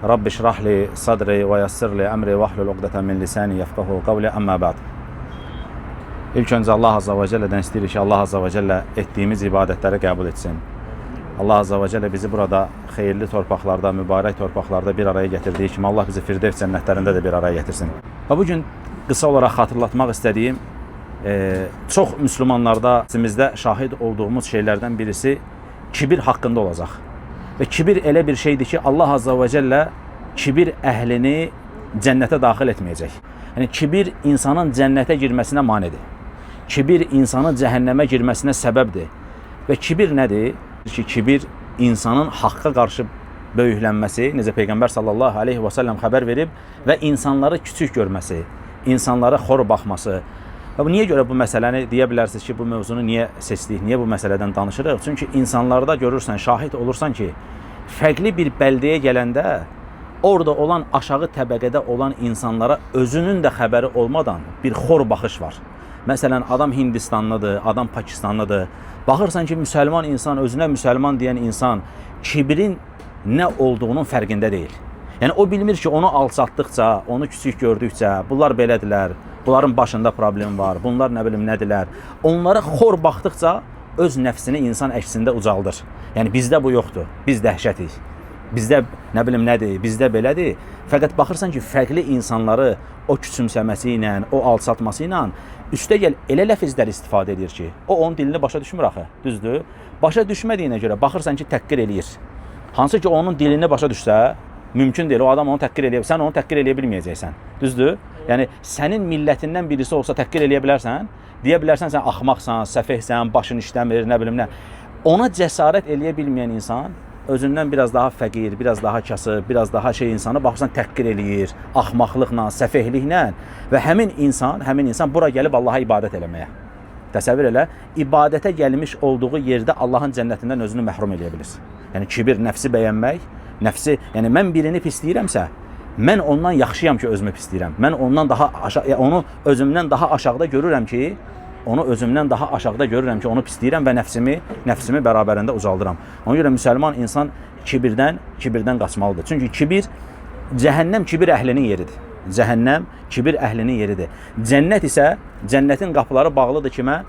Rabbi şrah li sadri və yassir li əmri və hlul uqdətən min lisani yefqahu qavli, əmmə ba'd. İlk öncə Allah Azza və Cəllədən istəyirik ki, Allah Azza və Cəllə etdiyimiz ibadətləri qəbul etsin. Allah Azza və Cəllə bizi burada xeyirli torpaqlarda, mübarək torpaqlarda bir araya gətirdiyi kimi Allah bizi Firdevs cənnətlərində də bir araya gətirsin. Və bugün qısa olaraq xatırlatmaq istədiyim çox müsəlmanlarda bizimizdə şahid olduğumuz şeylərdən birisi kibir haqqında olacaq. Və kibir elə bir şeydir ki, Allah Azza və Cəllə kibir əhlini cənnətə daxil etməyəcək. Yəni, kibir insanın cənnətə girməsinə manidir. Kibir insanın cəhənnəmə girməsinə səbəbdir. Və kibir nədir? Ki, kibir insanın haqqa qarşı böyüklənməsi, necə Peyğəmbər sallallahu aleyhi və səlləm xəbər verib, və insanları küçük görməsi, insanlara xor baxması. Və niyə görə bu məsələni deyə bilərsiniz ki, bu mövzunu niyə seçdik, niyə bu məsələdən danışırıq? Çünki insanlarda görürsən, şahid olursan ki, fərqli bir bəldəyə gələndə orada olan aşağı təbəqədə olan insanlara özünün də xəbəri olmadan bir xor baxış var. Məsələn, adam Hindistanlıdır, adam Pakistanlıdır. Baxırsan ki, müsəlman insan, özünə müsəlman deyən insan kibirin nə olduğunun fərqində deyil. Yəni, o bilmir ki, onu alçatdıqca, onu küçük gördükcə, bunlar belədirlər, bunların başında problem var, bunlar nə bilim nədirlər. Onlara xor baxdıqca öz nəfsini insan əksində ucaldır. Yəni, bizdə bu yoxdur, biz dəhşətik. Bizdə nə bilim nədir, bizdə belədir. Fəqət baxırsan ki, fərqli insanları o küçümsəməsi ilə, o alçatması ilə üstə gəl elə ləfizlər istifadə edir ki, o onun dilini başa düşmür axı, düzdür? Başa düşmədiyinə görə baxırsan ki, təhqir eləyir. Hansı ki, onun dilini başa düşsə, mümkün deyil, o adam onu təhqir eləyə, sən onu təhqir eləyə bilməyəcəksən, düzdür? Yəni, sənin millətindən birisi olsa təhqir eləyə bilərsən, deyə bilərsən, sən axmaqsan, səfehsən, başın işləmir, nə bilim nə. Ona cəsarət eləyə bilməyən insan, özündən biraz daha fəqir, biraz daha kasıb, biraz daha insanı baxırsan təhqir eləyir, axmaqlıqla, səfehliklə və həmin insan bura gəlib Allaha ibadət eləməyə. Təsəvvür elə, ibadətə gəlmiş olduğu yerdə Allahın cənnətindən özünü məhrum eləyə bilir. Yəni, kibir, nəfsi bəyənmək, nəfsi, yəni mən birini pisləyirəmsə, mən ondan yaxşıyam ki, özümü pisləyirəm. Mən ondan daha onu özümdən daha aşağıda görürəm ki, onu pisləyirəm və nəfsimi bərabərində uzaldıram. Ona görə müsəlman insan kibirdən qaçmalıdır. Çünki kibir, cəhənnəm kibir əhlinin yeridir. Cəhənnəm kibir əhlinin yeridir. Cənnət isə, cənnətin qapıları bağlıdır kimə?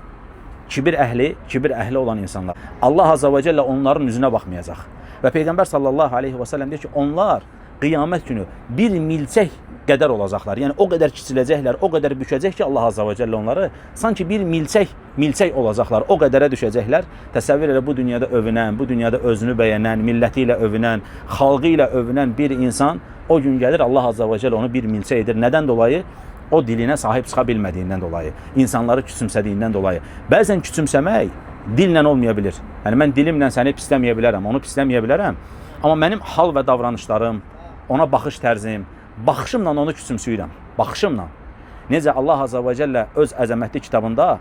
Kibir əhli olan insanlar. Allah Azza və Cəllə onların üzünə baxmayacaq. Və Peyğəmbər sallallahu aleyhi və səlləm deyir ki, onlar qiyamət günü bir milçək qədər olacaqlar. Yəni, o qədər kiçiləcəklər, o qədər bükəcək ki, Allah Azza və Cəllə onları sanki bir milçək olacaqlar, o qədərə düşəcəklər. Təsəvvür elə bu dünyada övünən, bu dünyada özünü bəyənən, milləti ilə övünən, xalqı ilə övünən bir insan o gün gəlir, Allah Azza və Cəllə onu bir milçək edir. Nədən dolayı? O dilinə sahib çıxa bilmədiyindən dolayı, insanları küçümsədiyindən dolayı. Bəzən küçümsəmək dillə olmaya bilir. Yəni, mən dilimlə səni pisləməyə bilərəm, onu pisləməyə bilərəm. Amma mənim hal və davranışlarım, ona baxış tərzim, baxışımla onu küçümsüyürəm. Baxışımla. Necə Allah Azza və Cəllə öz əzəmətli kitabında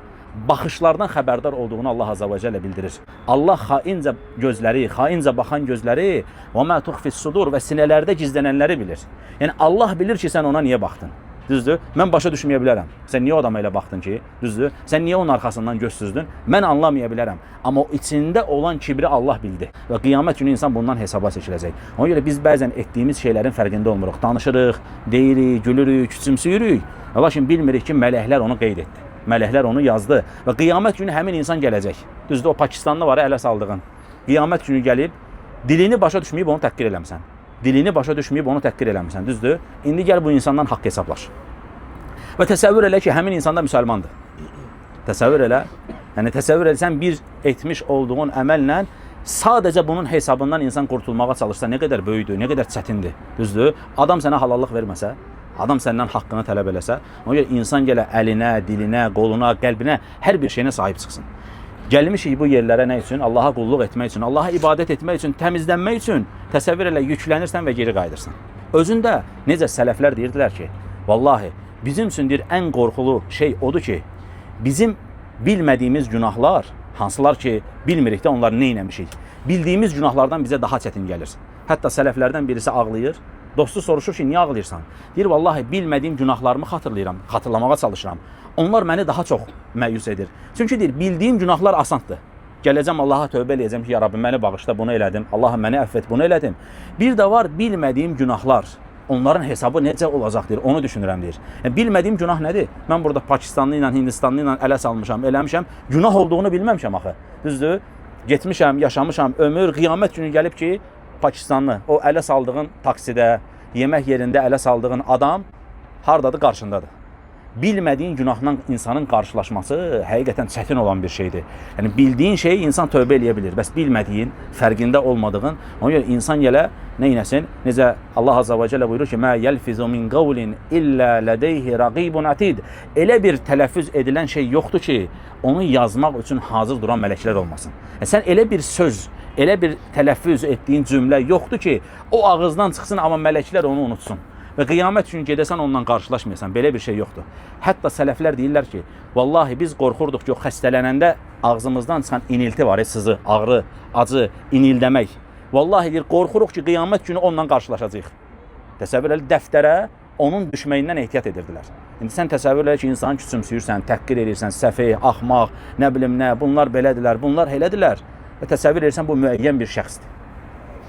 baxışlardan xəbərdar olduğunu Allah Azza və Cəllə bildirir. Allah xaincə gözləri, xaincə baxan gözləri və mə tuxfis sudur və sinələrdə gizlənənləri bilir. Yəni, Allah bilir ki, sən ona niyə baxdın. Düzdür? Mən başa düşməyə bilərəm. Sən niyə o adama elə baxdın ki? Düzdür? Sən niyə onun arxasından göz süzdün? Mən anlamaya bilərəm. Amma o içində olan kibri Allah bildi. Və qiyamət günü insan bundan hesaba çəkiləcək. Ona görə biz bəzən etdiyimiz şeylərin fərqində olmuruq. Danışırıq, deyirik, gülürük, küçümsüyürük. Lakin bilmirik ki, mələklər onu qeyd etdi. Mələklər onu yazdı. Və qiyamət günü həmin insan gələcək. Düzdür? O Pakistanlı var, ələ saldığın. Qiyamət günü gəlib, dilini başa düşməyib onu təhqir eləmsən. Dilini başa düşməyib onu təhqir eləmirsən, düzdür? İndi gəl bu insandan haqq hesablaş. Və təsəvvür elə ki, həmin insan da müsəlmandır. Təsəvvür elə. Yəni, təsəvvür eləsən bir etmiş olduğun əməllə sadəcə bunun hesabından insan qurtulmağa çalışsa nə qədər böyüdür, nə qədər çətindir, düzdür? Adam sənə halallıq verməsə, adam səndən haqqını tələb eləsə, ona görə insan gələ əlinə, dilinə, qoluna, qəlbinə, hər bir şeyinə sahib çıxsın. Gəlmişik bu yerlərə nə üçün? Allaha qulluq etmək üçün, Allaha ibadət etmək üçün, təmizlənmək üçün təsəvvür elə yüklənirsən və geri qayıdırsan. Özündə necə sələflər deyirdilər ki, vallahi bizim üçün ən qorxulu şey odur ki, bizim bilmədiyimiz günahlar, hansılar ki, bilmirik də onları nə eləmişik, bildiyimiz günahlardan bizə daha çətin gəlir. Hətta sələflərdən birisi ağlayır, dostu soruşur ki, niyə ağlayırsan? Deyir, vallahi bilmədiyim günahlarımı xatırlamağa çalışıram. Onlar məni daha çox məyus edir. Çünki deyir, bildiyim günahlar asandır. Gələcəm Allaha tövbə eləyəcəm ki, ya Rabbi məni bağışla, bunu elədim. Allahım məni əff et, bunu elədim. Bir də var bilmədiyim günahlar. Onların hesabı necə olacaq deyir, onu düşünürəm deyir. Yəni, bilmədiyim günah nədir? Mən burada Pakistanlı ilə, Hindistanlı ilə ələ salmışam, eləmişəm. Günah olduğunu bilməmişəm axı. Düzdür? Getmişəm, yaşamışam, ömür, qiyamət günü gəlib ki, Pakistanlı, o ələ saldığın taksidə, yemək yerində ələ saldığın adam hardadır? Qarşındadır. Bilmədiyin günahla insanın qarşılaşması həqiqətən çətin olan bir şeydir. Yəni, bildiyin şeyi insan tövbə eləyə bilir. Bəs bilmədiyin, fərqində olmadığın, ona görə insan gələ neynəsin? Necə Allah Azza və Cəllə buyurur ki, mə yəlfizu min qavlin illə lədeyhi rəqibun atid. Elə bir tələffüz edilən şey yoxdur ki, onu yazmaq üçün hazır duran mələklər olmasın. Sən elə bir söz, elə bir tələffüz etdiyin cümlə yoxdur ki, o ağızdan çıxsın, amma mələklər onu unutsun. Və qiyamət üçün gedəsən onunla qarşılaşmayasan. Belə bir şey yoxdur. Hətta sələflər deyirlər ki, vallahi biz qorxurduq ki, o xəstələnəndə ağzımızdan çıxan inilti var, sızı, ağrı, acı, inildəmək. Vallahi deyir, qorxuruq ki, qiyamət günü onunla qarşılaşacağıq. Təsəvvür elə, dəftərə onun düşməyindən ehtiyat edirdilər. İndi sən təsəvvür elə ki, insanı küçümsüyürsən, təhqir edirsən, səfeh, axmaq, nə bilim nə, bunlar belədirlər, bunlar elədirlər. Və təsəvvür edirsən, bu müəyyən bir şəxsdir.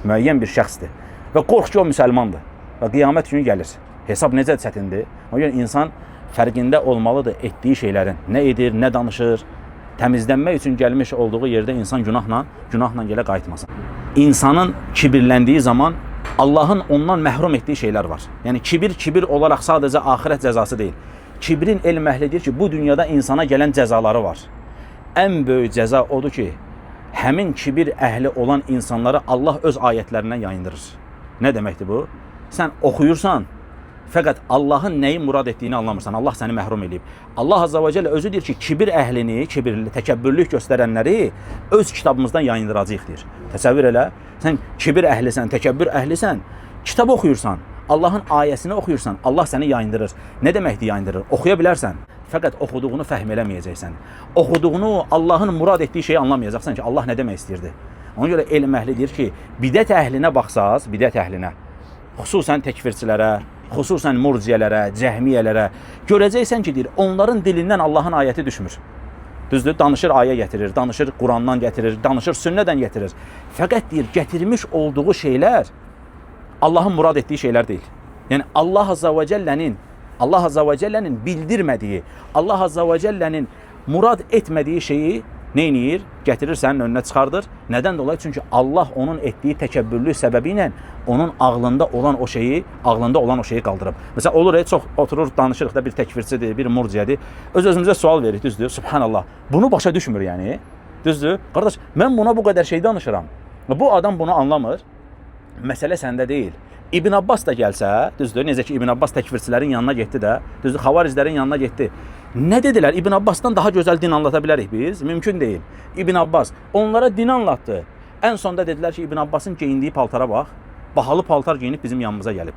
Müəyyən bir şəxsdir. Və qorx ki, o müsəlmandır. Və qiyamət günü gəlir. Hesab necə çətindir? Ona görə insan fərqində olmalıdır etdiyi şeylərin. Nə edir, nə danışır. Təmizlənmək üçün gəlmiş olduğu yerdə insan günahla gələ qayıtmasın. İnsanın kibirləndiyi zaman Allahın ondan məhrum etdiyi şeylər var. Yəni kibir olaraq sadəcə axirət cəzası deyil. Kibrin elm əhli deyir ki, bu dünyada insana gələn cəzaları var. Ən böyük cəza odur ki, həmin kibir əhli olan insanları Allah öz ayətlərindən yayındırır. Nə deməkdir bu? Sən oxuyursan, fəqət Allahın nəyi murad etdiyini anlamırsan. Allah səni məhrum edib. Allah Azza və Cəllə özü deyir ki, kibir əhlini, kibirli, təkəbbürlük göstərənləri öz kitabımızdan yayındıracaq deyir. Təsəvvür elə, sən kibir əhlisən, təkəbbür əhlisən, kitab oxuyursan, Allahın ayəsini oxuyursan, Allah səni yayındırır. Nə deməkdir yayındırır? Oxuya bilərsən, fəqət oxuduğunu fəhm eləməyəcəksən. Oxuduğunu, Allahın murad etdiyi şeyi anlamayacaqsan ki, Allah nə demək istəyirdi. Ona görə elm əhli deyir ki, bidət əhlinə baxsaz, bidət əhlinə, xüsusən təkfirçilərə, xüsusən murciyələrə, cəhmiyələrə görəcəksən ki, deyir, onların dilindən Allahın ayəti düşmür. Düzdür, danışır ayə gətirir, danışır Qurandan gətirir, danışır sünnədən gətirir. Fəqət deyir, gətirmiş olduğu şeylər Allahın murad etdiyi şeylər deyil. Yəni Allah Azza və Cəllənin bildirmədiyi, Allah Azza və Cəllənin murad etmədiyi şeyi neyniyir? Gətirir sənin önünə çıxardır. Nədən dolayı? Çünki Allah onun etdiyi təkəbbürlük səbəbi ilə onun ağlında olan o şeyi qaldırıb. Məsələn, olur, çox oturur, danışırıq da bir təkfirçidir, bir murciyədir. Öz-özümüzə sual veririk, düzdür? Subhanallah. Bunu başa düşmür yəni. Düzdür? Qardaş, mən buna bu qədər şey danışıram. Bu adam bunu anlamır. Məsələ səndə deyil. İbn Abbas da gəlsə, düzdür? Necə ki İbn Abbas təkfirçilərin yanına getdi də, düzdür? Xavariclərin yanına getdi. Nə dedilər? İbn Abbasdan daha gözəl din anlata bilərik biz? Mümkün deyil. İbn Abbas onlara din anlatdı. Ən sonda dedilər ki, İbn Abbasın geyindiyi paltara bax. Bahalı paltar geyinib bizim yanımıza gəlib.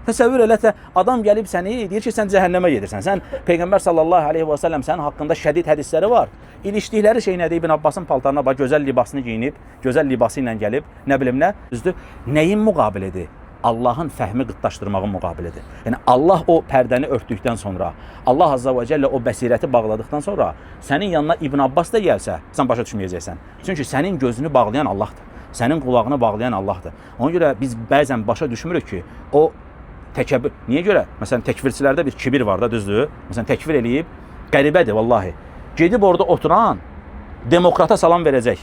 Təsəvvür elə, adam gəlib səni deyir ki, sən cəhənnəmə gedirsən. Sən Peyğəmbər sallallahu aleyhi və səlləm sənin haqqında şədid hədisləri var. İlişdikləri şey nədir? İbn Abbasın paltarına bax, gözəl libasını geyinib, gözəl libası ilə gəlib, nə bilim nə, düzdür? Nəyin müqabilidir? Allahın fəhmi qıtlaşdırmağın müqabilidir. Yəni Allah o pərdəni örtdükdən sonra, Allah Azza və Cəllə o bəsirəti bağladıqdan sonra sənin yanına İbn Abbas da gəlsə, sən başa düşməyəcəksən. Çünki sənin gözünü bağlayan Allahdır. Sənin qulağını bağlayan Allahdır. Ona görə biz bəzən başa düşmürük ki, o təkəbbür. Niyə görə? Məsələn, təkfirçilərdə bir kibir var da, düzdür? Məsələn, təkfir eləyib, qəribədir vallahi. Gedib orada oturan demokrata salam verəcək.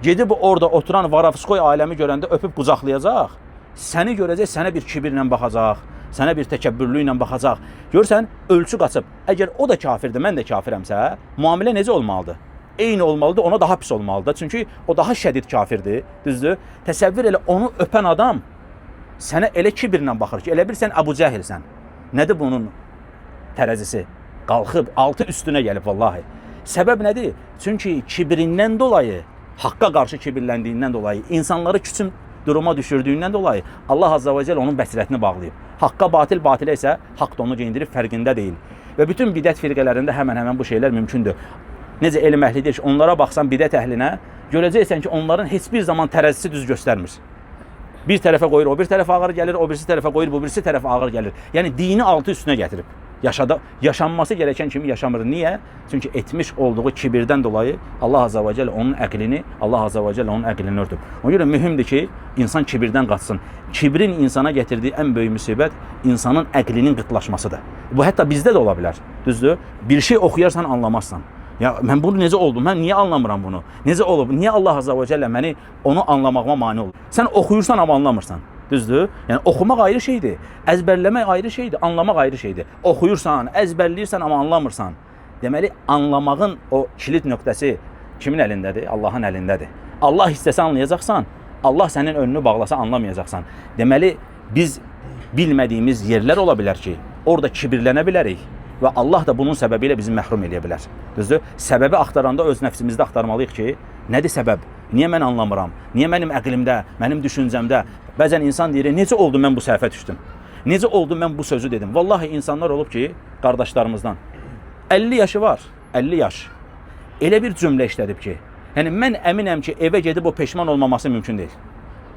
Gedib orada oturan Varavskoy aləmi görəndə öpüb qucaqlayacaq. Səni görəcək, sənə bir kibirlə baxacaq, sənə bir təkəbbürlüklə baxacaq. Görürsən, ölçü qaçıb. Əgər o da kafirdir, mən də kafirəmsə, müamilə necə olmalıdır? Eyni olmalıdır, ona daha pis olmalıdır. Çünki o daha şədid kafirdir, düzdür? Təsəvvür elə, onu öpən adam sənə elə kibirlə baxır ki, elə bir sən Əbu Cəhilsən. Nədir bunun tərəzisi? Qalxıb, altı üstünə gəlib vallahi. Səbəb nədir? Çünki kibirindən dolayı, haqqa qarşı kibirləndiyindən dolayı, insanları küçüm duruma düşürdüyündən dolayı Allah Azza və Cəllə onun bəsirətini bağlayıb. Haqqa batilə isə haqq da onu geyindirib, fərqində deyil. Və bütün bidət firqələrində həmən bu şeylər mümkündür. Necə elm əhli deyir ki, onlara baxsan bidət əhlinə, görəcəksən ki, onların heç bir zaman tərəzisi düz göstərmir. Bir tərəfə qoyur, o bir tərəfə ağır gəlir, o birisi tərəfə qoyur, bu birisi tərəfə ağır gəlir. Yəni dini altı üstünə gətirib. Yaşanması gereken kimi yaşamır. Niye? Çünkü etmiş olduğu kibirden dolayı Allah Azze ve Celle onun əqlini, Allah Azze ve Celle onun əqlini örtüb. Ona göre mühümdür ki, insan kibirden qaçsın. Kibrin insana getirdiği en büyük müsibət insanın əqlinin qıtlaşmasıdır. Bu hətta bizdə də ola bilər. Düzdür? Bir şey oxuyarsan anlamazsan. Ya ben bunu necə oldu? Mən niyə anlamıram bunu? Necə olub? Niyə Allah Azze ve Celle məni onu anlamağıma mane olur? Sən oxuyursan ama anlamırsan. Düzdür? Yani oxumaq ayrı şeydir. Əzbərləmək ayrı şeydir. Anlamaq ayrı şeydir. Oxuyursan, əzbərləyirsən amma anlamırsan. Deməli, anlamağın o kilit nöqtəsi kimin əlindədir? Allahın əlindədir. Allah istəsə anlayacaqsan, Allah sənin önünü bağlasa anlamayacaqsan. Deməli, biz bilmədiyimiz yerlər ola bilər ki, orada kibirlənə bilərik. Və Allah da bunun səbəbiyle bizi məhrum edə bilər. Düzdür? Səbəbi axtaranda öz nəfsimizdə axtarmalıyıq ki, nədir səbəb? Niyə mən anlamıram? Niyə mənim əqlimdə, mənim düşüncəmdə? Bəzən insan deyir, necə oldu mən bu səhvə düşdüm? Necə oldu mən bu sözü dedim? Vallahi insanlar olub ki, qardaşlarımızdan 50 yaşı var, 50 yaş. Elə bir cümlə işlədib ki, yəni mən əminəm ki, evə gedib o peşman olmaması mümkün deyil.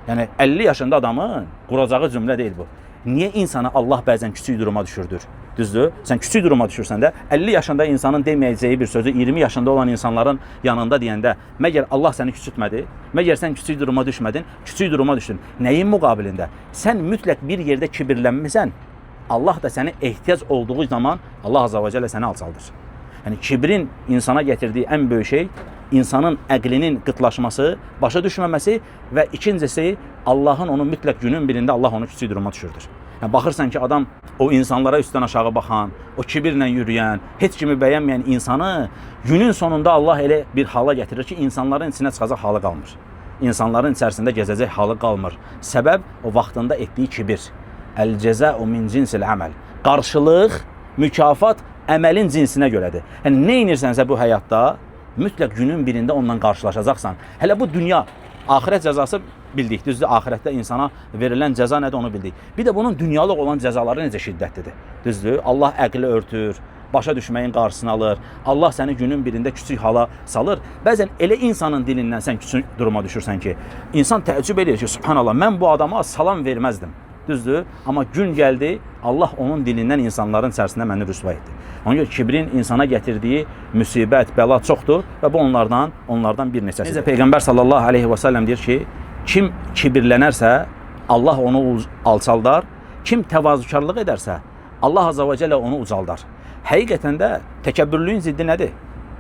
Yəni 50 yaşında adamın quracağı cümlə deyil bu. Niyə insana Allah bəzən kiçik duruma düşürdür? Düzdür? Sən kiçik duruma düşürsən də 50 yaşında insanın deməyəcəyi bir sözü 20 yaşında olan insanların yanında deyəndə məgər Allah səni küçültmədi? Məgər sən kiçik duruma düşmədin? Kiçik duruma düşdün. Nəyin müqabilində? Sən mütləq bir yerdə kibirlənmisən. Allah da səni ehtiyac olduğu zaman Allah Azze ve Celle səni alçaldır. Yəni kibrin insana getirdiği en büyük şey insanın əqlinin qıtlaşması, başa düşməməsi və ikincisi Allah'ın onu mütləq günün birində Allah onu kiçik duruma düşürdür. Yəni baxırsan ki, adam o insanlara üstdən aşağı baxan, o kibirlə yürüyən, heç kimi bəyənməyən insanı günün sonunda Allah elə bir hala getirir ki, insanların içinə çıxacaq halı qalmır. İnsanların içərisində gezəcək halı qalmır. Səbəb o vaxtında etdiyi kibir. Əl-cəzəu min cinsil əməl. Qarşılıq, mükafat əməlin cinsinə görədir. Yəni nə inirsənsə bu həyatda mütləq günün birində ondan qarşılaşacaqsan. Hələ bu dünya, axirət cəzası bildik. Düzdür, axirətdə insana verilən cəza nədir onu bildik. Bir də bunun dünyalıq olan cəzaları necə şiddətlidir. Düzdür, Allah əqli örtür, başa düşməyin qarşısını alır. Allah səni günün birində küçük hala salır. Bəzən elə insanın dilindən sən küçük duruma düşürsən ki, insan təəccüb edir ki, subhanallah, mən bu adama salam verməzdim. Düzdür, amma gün gəldi, Allah onun dilindən insanların içərisində məni rüsva etdi. Ona görə kibrin insana getirdiyi müsibət, bəla çoxdur və bu onlardan bir neçəsidir. Necə Peyğəmbər sallallahu aleyhi və səlləm deyir ki, kim kibirlənərsə, Allah onu alçaldar, kim təvazükarlıq edərsə, Allah Azze ve Celle onu ucaldar. Həqiqətən də təkəbbürlüyün ziddi nədir?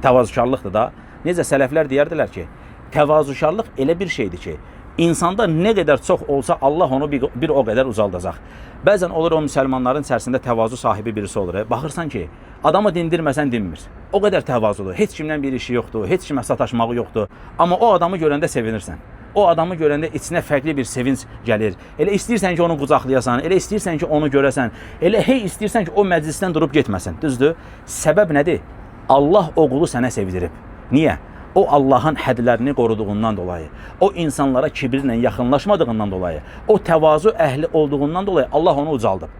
Təvazükarlıqdır da. Necə sələflər deyərdilər ki, təvazükarlıq elə bir şeydir ki, İnsanda nə qədər çox olsa Allah onu bir o qədər ucaldacaq. Bəzən olur o müsəlmanların içərisində təvazu sahibi birisi olur. Baxırsan ki, adamı dindirməsən dinmir. O qədər təvazudur. Heç kimdən bir işi yoxdur, heç kimə sataşmağı yoxdur. Amma o adamı görəndə sevinirsən. O adamı görəndə içinə fərqli bir sevinç gəlir. Elə istəyirsən ki, onu qucaqlayasan, elə istəyirsən ki, onu görəsən, elə istəyirsən ki, o məclisdən durub getməsin. Düzdür? Səbəb nədir? Allah o qulu sənə sevdirib. Niyə? O Allah'ın hədlərini qoruduğundan dolayı, o insanlara kibirlə yaxınlaşmadığından dolayı, o təvazu əhli olduğundan dolayı Allah onu ucaldıb.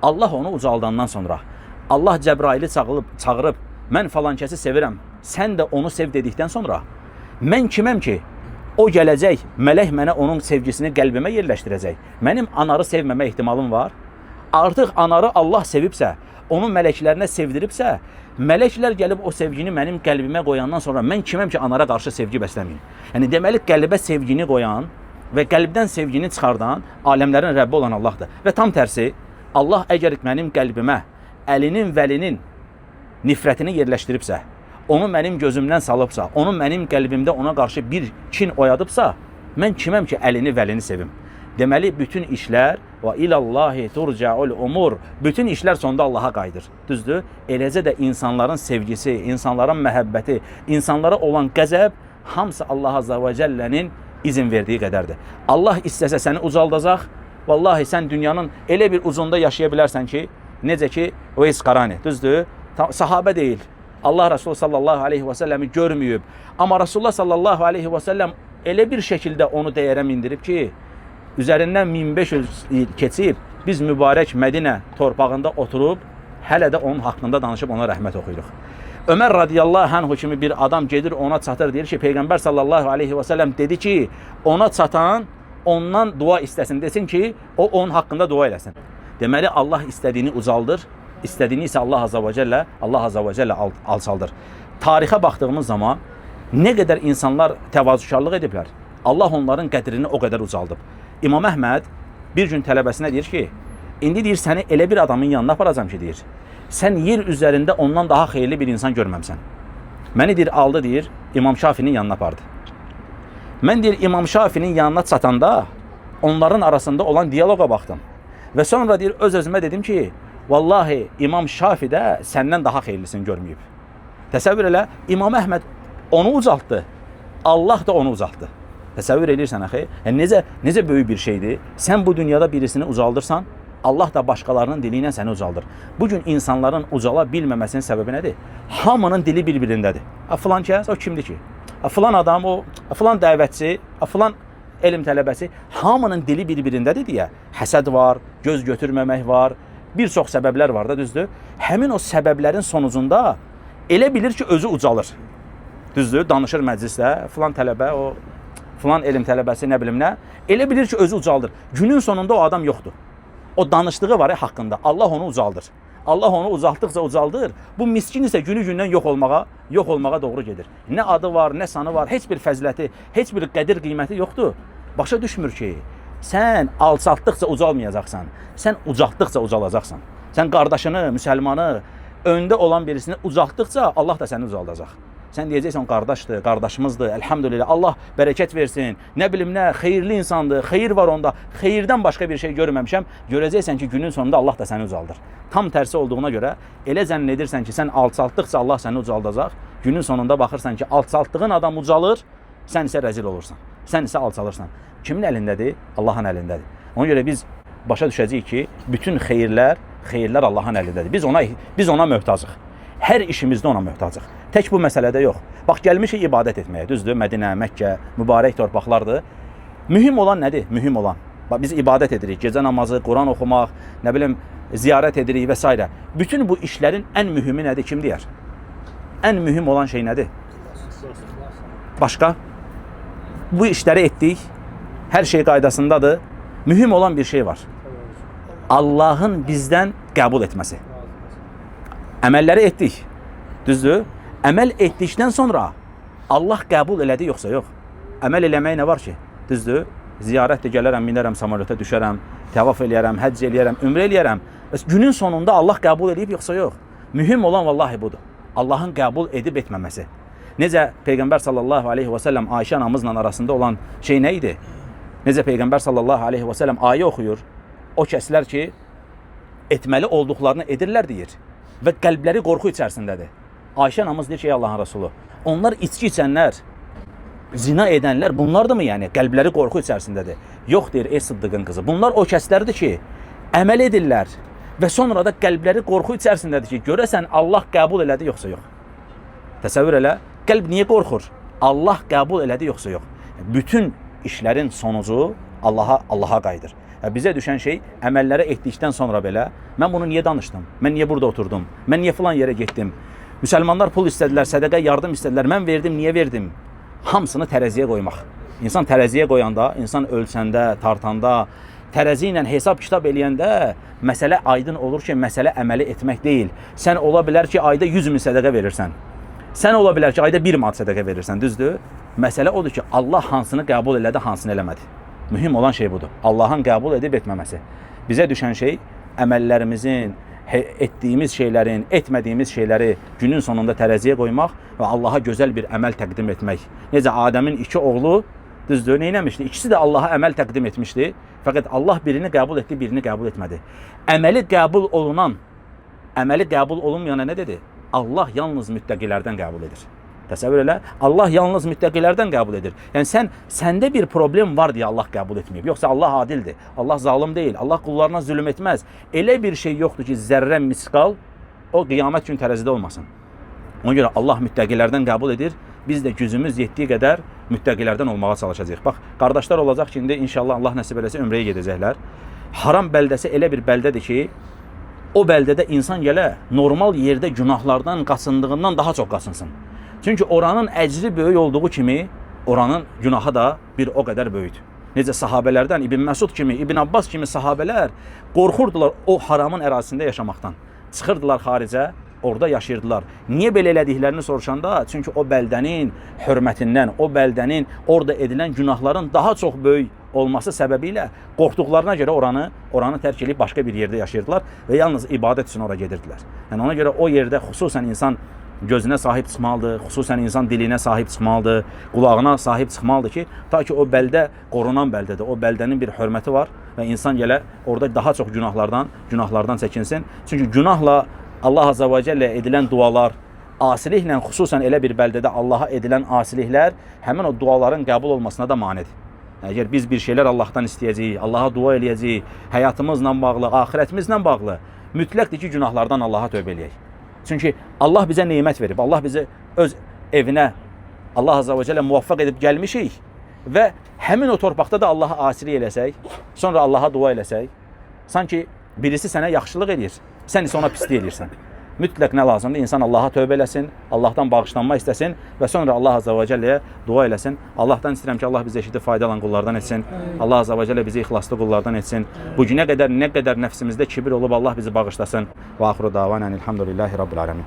Allah onu ucaldandan sonra Allah Cəbraili çağırıb, mən falan kəsi sevirəm, sən də onu sev dedikdən sonra mən kiməm ki, o gələcək, mələk mənə onun sevgisini qəlbimə yerləşdirəcək. Mənim anarı sevməmə ehtimalım var. Artıq anarı Allah sevibsə, onu mələklərinə sevdiribsə, mələklər gəlib o sevgini mənim qəlbimə qoyandan sonra mən kiməm ki, anara qarşı sevgi bəsləməyim? Yəni deməli qəlbə sevgini qoyan və qəlbdən sevgini çıxardan aləmlərin Rəbbi olan Allahdır. Və tam tərsi, Allah əgər mənim qəlbimə əlinin vəlinin nifrətini yerləşdiribsə, onu mənim gözümdən salıbsa, onu mənim qəlbimdə ona qarşı bir kin oyadıbsa, mən kiməm ki, əlini vəlini sevim? Deməli, bütün işlər və ilallahi turca'ul umur, bütün işlər sonunda Allaha qayıdır. Düzdür? Eləcə də insanların sevgisi, insanların məhəbbəti, insanlara olan qəzəb hamısı Allah Azze ve Celle'nin izin verdiyi qədərdir. Allah istəsə səni ucaldacaq. Vallahi sən dünyanın elə bir ucunda yaşaya bilərsən ki, necə ki Veys Qarani. Düzdür? Sahabə deyil. Allah Resulü sallallahu aleyhi ve sellem'i görməyib. Amma Resulullah sallallahu aleyhi ve sellem elə bir şəkildə onu dəyərə mindirib ki, üzərindən 1500 il keçib, biz mübarək Mədinə torpağında oturub, hələ də onun haqqında danışıb ona rəhmət oxuyuruq. Ömər radiyallahu anhu kimi bir adam gedir, ona çatır, deyir ki, Peyğəmbər sallallahu aleyhi ve sellem dedi ki, ona çatan ondan dua istəsin, desin ki, o onun haqqında dua eləsin. Deməli, Allah istədiyini ucaldır, istədiyini isə Allah Azza və Cəllə alçaldır. Tarixə baxdığımız zaman nə qədər insanlar təvazökarlıq ediblər, Allah onların qədrini o qədər ucaldıb. İmam Əhməd bir gün tələbəsinə deyir ki, indi deyir, səni elə bir adamın yanına aparacam ki, deyir, sən yer üzərində ondan daha xeyirli bir insan görməmsən. Məni deyir, aldı deyir, İmam Şafinin yanına apardı. Mən deyir, İmam Şafinin yanına çatanda onların arasında olan diyaloqa baxdım. Və sonra deyir, öz-özümə dedim ki, vallahi İmam Şafi də səndən daha xeyirlisini görməyib. Təsəvvür elə, İmam Əhməd onu ucaltdı, Allah da onu ucaltdı. Təsəvvür edirsən axı, necə böyük bir şeydir. Sən bu dünyada birisini ucaldırsan, Allah da başqalarının dili ilə səni ucaldır. Bugün insanların ucala bilməməsinin səbəbi nədir? Hamının dili bir-birindədir. Filan kəs, o kimdir ki? Filan adam, o filan dəvətçi, filan elm tələbəsi, hamının dili bir-birindədir deyə həsəd var, göz götürməmək var, bir çox səbəblər var da, düzdür? Həmin o səbəblərin sonucunda elə bilir ki, özü ucalır. Düzdür? Danışır məclisdə, filan tələbə, o filan elm tələbəsi, nə bilim nə, elə bilir ki, özü ucaldır. Günün sonunda o adam yoxdur. O danışdığı var ya haqqında, Allah onu ucaldır. Allah onu ucaltdıqca ucaldır. Bu miskin isə günü-gündən yox olmağa doğru gedir. Nə adı var, nə sanı var, heç bir fəziləti, heç bir qədir qiyməti yoxdur. Başa düşmür ki, sən alçaltdıqca ucalmayacaqsan, sən ucaltdıqca ucalacaqsan. Sən qardaşını, müsəlmanı, öndə olan birisini ucaltdıqca Allah da səni ucaldacaq. Sən deyəcəksən, qardaşdır, qardaşımızdır, əlhamdülillah, Allah bərəkət versin, nə bilim nə, xeyirli insandır, xeyir var onda, xeyirdən başqa bir şey görməmişəm, görəcəksən ki, günün sonunda Allah da səni ucaldır. Tam tərsi olduğuna görə, elə zənn edirsən ki, sən alçaltdıqca Allah səni ucaldacaq, günün sonunda baxırsan ki, alçaltdığın adam ucalır, sən isə rəzil olursan, sən isə alçalırsan. Kimin əlindədir? Allahın əlindədir. Ona görə biz başa düşəcəyik ki, bütün xeyirlər Allahın əlindədir. Biz ona möhtacıq. Hər işimizdə ona möhtacıq. Tək bu məsələdə yox. Bax, gəlmişik ibadət etməyə, düzdür? Mədinə, Məkkə, mübarək torpaqlardır. Mühüm olan nədir? Mühüm olan. Bax, biz ibadət edirik. Gecə namazı, Quran oxumaq, nə bilim, ziyarət edirik və s. Bütün bu işlərin ən mühümü nədir? Kim deyər? Ən mühüm olan şey nədir? Başqa? Bu işləri etdik. Hər şey qaydasındadır. Mühüm olan bir şey var. Allahın bizdən qəbul etməsi. Əməlləri etdik, düzdür? Əməl etdikdən sonra Allah qəbul elədi, yoxsa yox. Əməl eləmək nə var ki? Düzdür? Ziyarətdə gələrəm, minərəm, samolyota düşərəm, təvaf eləyərəm, həcc eləyərəm, ümrə eləyərəm. Günün sonunda Allah qəbul edib, yoxsa yox. Mühüm olan vallahi budur. Allahın qəbul edib etməməsi. Necə Peyğəmbər sallallahu aleyhi və səlləm Ayşə anamızla arasında olan şey nə idi? Necə Peyğəmbər sallallahu aleyhi və səlləm ayə oxuyur, o kəslər ki, etməli olduqlarını edirlər deyir və qəlbləri qorxu içərisindədir. Ayşə anamız deyir ki, ey Allahın Rasulü, onlar içki içənlər, zina edənlər, bunlar da mı yəni? Qəlbləri qorxu içərisindədir. Yox deyir, ey Sıddıqın qızı. Bunlar o kəslərdir ki, əməl edirlər və sonra da qəlbləri qorxu içərisindədir ki, görəsən Allah qəbul elədi, yoxsa yox. Təsəvvür elə, qəlb niyə qorxur? Allah qəbul elədi, yoxsa yox. Bütün işlərin sonucu Allaha qayıdır. Bizə düşən şey, əməlləri etdikdən sonra belə, mən bunu niyə danışdım? Mən niyə burada oturdum? Mən niyə filan yerə getdim? Müsəlmanlar pul istədilər, sədəqə, yardım istədilər. Mən verdim, niyə verdim? Hamısını tərəziyə qoymaq. İnsan tərəziyə qoyanda, insan ölçəndə, tartanda, tərəzi ilə hesab kitab eləyəndə məsələ aydın olur ki, məsələ əməli etmək deyil. Sən ola bilər ki, ayda 100 min sədəqə verirsən. Sən ola bilər ki, ayda 1 manat sədəqə verirsən, düzdür? Məsələ odur ki, Allah hansını qəbul elədi, hansını eləmədi. Mühüm olan şey budur. Allahın qəbul edib etməməsi. Bizə düşən şey, əməllərimizin, etdiyimiz şeylərin, etmədiyimiz şeyləri günün sonunda tərəziyə qoymaq və Allaha gözəl bir əməl təqdim etmək. Necə Adəmin 2 oğlu, düzdür, neynəmişdi? İkisi də Allaha əməl təqdim etmişdi. Fəqət Allah birini qəbul etdi, birini qəbul etmədi. Əməli qəbul olunan, əməli qəbul olunmayana nə dedi? Allah yalnız müttəqilərdən qəbul edir. Təsəvvür elə, Allah yalnız müttəqilərdən qəbul edir. Yəni səndə bir problem var deyə Allah qəbul etməyib. Yoxsa Allah adildir, Allah zalım deyil, Allah qullarına zülm etməz. Elə bir şey yoxdur ki, zərrə miskal o qiyamət gün tərəzidə olmasın. Ona görə Allah müttəqilərdən qəbul edir. Biz də gücümüz yetdiyi qədər müttəqilərdən olmağa çalışacağıq. Bax, qardaşlar olacaq ki, indi inşallah Allah nəsib eləsə ömrəyə gedəcəklər. Haram bəldəsi elə bir bəldədir ki, o bəldədə insan gələ normal yerdə günahlardan qaçındığından daha çox qaçınsın. Çünki oranın əcri böyük olduğu kimi, oranın günahı da bir o qədər böyükdür. Necə sahabələrdən İbn Məsud kimi, İbn Abbas kimi sahabələr qorxurdular o haramın ərazisində yaşamaqdan. çıxırdılar xaricə, orada yaşayırdılar. Niyə belə elədiklərini soruşanda, çünki o bəldənin hörmətindən, o bəldənin orada edilən günahların daha çox böyük olması səbəbilə qorxduqlarına görə oranı tərk edib başqa bir yerdə yaşayırdılar və yalnız ibadət üçün ora gedirdilər. Yəni ona görə o yerdə xüsusən insan gözünə sahib çıxmalıdır, xüsusən insan dilinə sahib çıxmalıdır, qulağına sahib çıxmalıdır ki, ta ki o bəldə qorunan bəldədir. O bəldənin bir hörməti var və insan gələ orada daha çox günahlardan çəkinsin. Çünki günahla Allah Azza və Cəllə edilən dualar, asiliklə xüsusən elə bir bəldədə Allaha edilən asiliklər həmin o duaların qəbul olmasına da manidir. Əgər biz bir şeylər Allahdan istəyəcəyik, Allaha dua eləyəcəyik, həyatımızla bağlı, axirətimizlə bağlı, mütləqdir ki, günahlardan Allaha tövbə eləyək. Çünki Allah bizə nemət verib, Allah bizi öz evinə, Allah Azza və Cəllə muvaffaq edib gəlmişik və həmin o torpaqda da Allaha asilik eləsək, sonra Allaha dua eləsək, sanki birisi sənə yaxşılıq edir, sən isə ona pislik edirsən. Mütləq nə lazımdır? İnsan Allaha tövbə eləsin, Allahdan bağışlanma istəsin və sonra Allah Azza və Cəlləyə dua eləsin. Allahdan istəyirəm ki, Allah bizi eşidib faydalan qullardan etsin. Allah Azza və Cəllə bizi ixlaslı qullardan etsin. Bu günə qədər nə qədər nəfsimizdə kibir olub Allah bizi bağışlasın. Və axiru davanən elhamdülillahi rabbil alemin.